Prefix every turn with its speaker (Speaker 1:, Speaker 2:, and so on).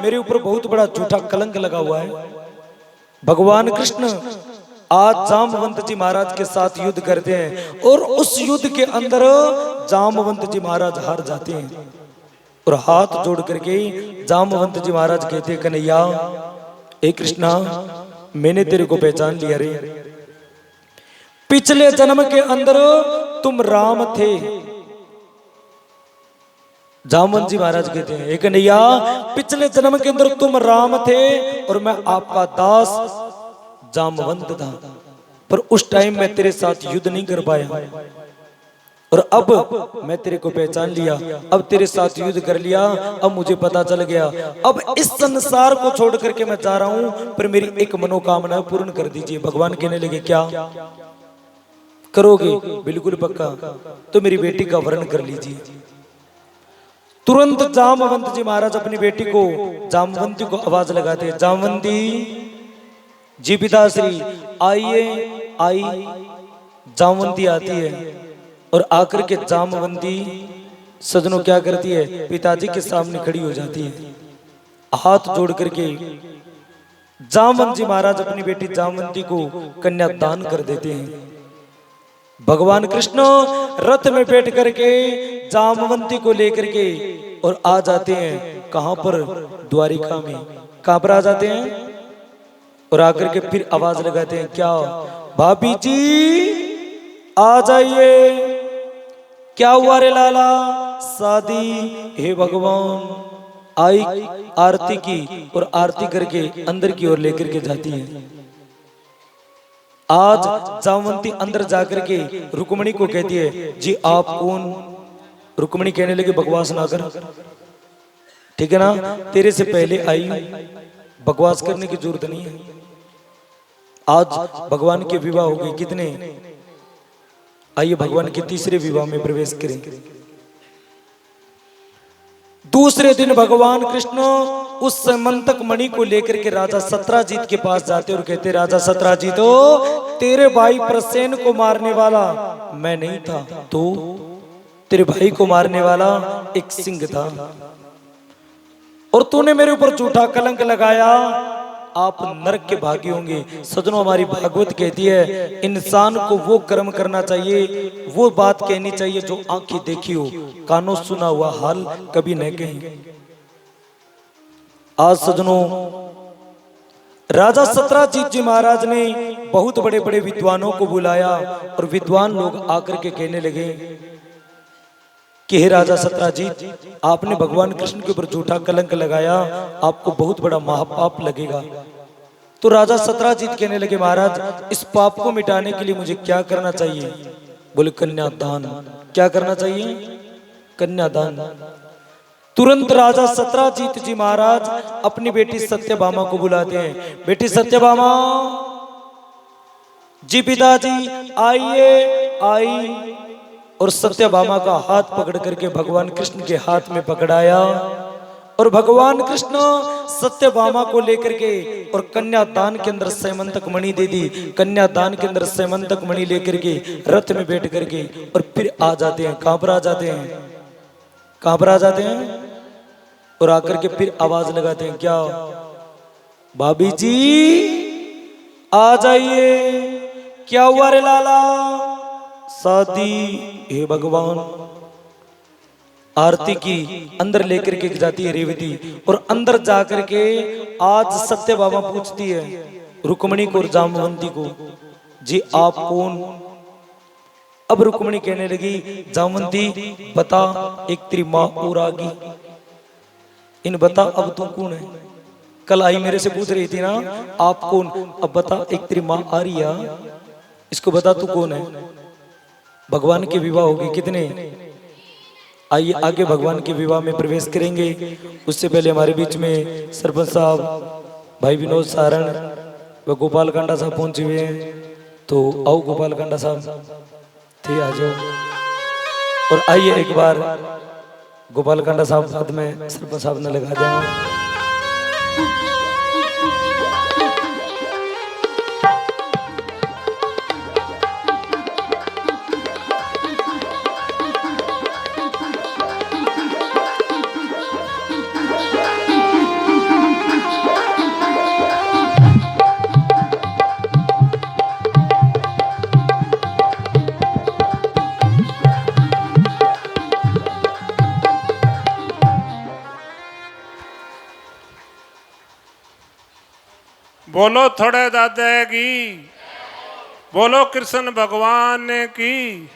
Speaker 1: मेरे ऊपर बहुत बड़ा झूठा कलंक लगा हुआ है। भगवान कृष्ण आज जामवंत जी महाराज के साथ युद्ध करते हैं और उस युद्ध के अंदर जामवंत जी महाराज हार जाते हैं और हाथ जोड़ करके जामवंत जी महाराज कहते हैं, कन्हैया ए कृष्णा, मैंने तेरे को पहचान लिया रे। पिछले जन्म के अंदर तुम राम थे। जामवंत जी महाराज कहते हैं, एक कन्हैया, पिछले जन्म के अंदर तुम राम थे और मैं आपका दास जामवंत था, पर उस टाइम मैं तेरे साथ युद्ध नहीं कर पाया और अब मैं तेरे को पहचान लिया, अब तेरे साथ युद्ध कर लिया, अब मुझे पता चल गया, अब इस संसार को छोड़ करके मैं जा रहा हूं, पर मेरी एक मनोकामना पूर्ण कर दीजिए। भगवान कहने लगे, क्या करोगे? बिल्कुल पक्का, तो मेरी बेटी का वर्ण कर लीजिए। तुरंत जामवंत जी महाराज अपनी बेटी को, जामवंती को आवाज लगाते, जामवंती जी पिताश्री आइए। आई जामवंती आती है और आकर के जामवंती सजनों क्या करती है, पिताजी के सामने खड़ी हो जाती है, हाथ जोड़ करके जामवंत जी महाराज अपनी बेटी जामवंती को कन्यादान कर देते हैं। भगवान कृष्ण रथ में बैठ करके जामवंती को लेकर के और आ जाते हैं, कहां पर? द्वारिका में। कहां पर आ जाते हैं और आकर के फिर आवाज लगाते हैं, क्या भाभी जी आ जाइए। क्या हुआ रे लाला? शादी। हे भगवान, आई आरती की और आरती करके अंदर की ओर लेकर के जाती है। आज जामवंती अंदर जाकर के रुक्मणी को कहती है, जी आप कौन? रुक्मणी कहने लगी, बकवास ना कर, ठीक है ना, तेरे से पहले आई, बकवास करने की जरूरत नहीं है। आज भगवान के विवाह हो गए कितने, आइए भगवान के तीसरे विवाह में प्रवेश करें। दूसरे दिन भगवान कृष्ण उस समंतक मणि को लेकर के राजा सत्राजीत के पास जाते और कहते, राजा सत्राजीत, तेरे भाई प्रसेन को मारने वाला मैं नहीं था, तो तेरे भाई को मारने वाला एक सिंह था और तूने मेरे ऊपर झूठा कलंक लगाया, आप नरक के भागी होंगे। सजनों, हमारी भागवत कहती है, इंसान को वो कर्म करना चाहिए, वो बात कहनी चाहिए जो आंखें देखी हो, कानों सुना हुआ हाल कभी न कहीं। आज सजनों, राजा सत्राजीत जी महाराज ने बहुत बड़े बड़े विद्वानों को बुलाया और विद्वान लोग आकर के कहने लगे कि हे राजा सत्राजीत, आपने भगवान कृष्ण के ऊपर झूठा कलंक लगाया, आपको बहुत बड़ा महापाप लगेगा। तो राजा सत्राजीत कहने लगे, महाराज इस पाप को मिटाने के लिए मुझे क्या करना चाहिए? बोले, कन्यादान। क्या करना चाहिए? कन्यादान। तुरंत राजा सत्राजीत जी महाराज अपनी बेटी सत्यभामा को बुलाते हैं, बेटी सत्यभामा जी पिताजी आइए। आई और सत्यभामा का हाथ पकड़ करके भगवान कृष्ण के हाथ में पकड़ाया और भगवान कृष्ण सत्यभामा को लेकर के और कन्यादान के अंदर सैमंतक मणि दे दी। कन्यादान के अंदर सैमंतक मणि लेकर के रथ में बैठ करके और फिर आ जाते हैं। कहां पर आ जाते हैं? कहां पर आ जाते हैं? और आकर के फिर आवाज लगाते हैं, क्या भाभी जी आ जाइए। क्या हुआ रे लाला? शादी। हे भगवान, आरती की अंदर लेकर के जाती है रेवती और अंदर जाकर के आज सत्यभामा पूछती है रुक्मणी को और जामवंती को, जी आप कौन? अब रुक्मणी कहने लगी, जामवंती बता, एक तेरी माँ और आ गई, इन बता अब तू कौन है? कल आई मेरे से पूछ रही थी ना आप कौन, अब बता, एक तेरी माँ आ रही है, इसको बता तू कौन है? भगवान के विवाह होगी कितने? आइए आगे भगवान के विवाह में प्रवेश करेंगे। उससे पहले हमारे बीच में सरपंच साहब, भाई विनोद सारण व गोपाल कांडा साहब पहुंचे हुए हैं, तो आओ गोपाल कांडा साहब थे, आ जाओ और आइए एक बार गोपाल कांडा साहब साथ में सरपंच साहब ने लगा दिया।
Speaker 2: बोलो थोड़े दादा की, बोलो कृष्ण भगवान की।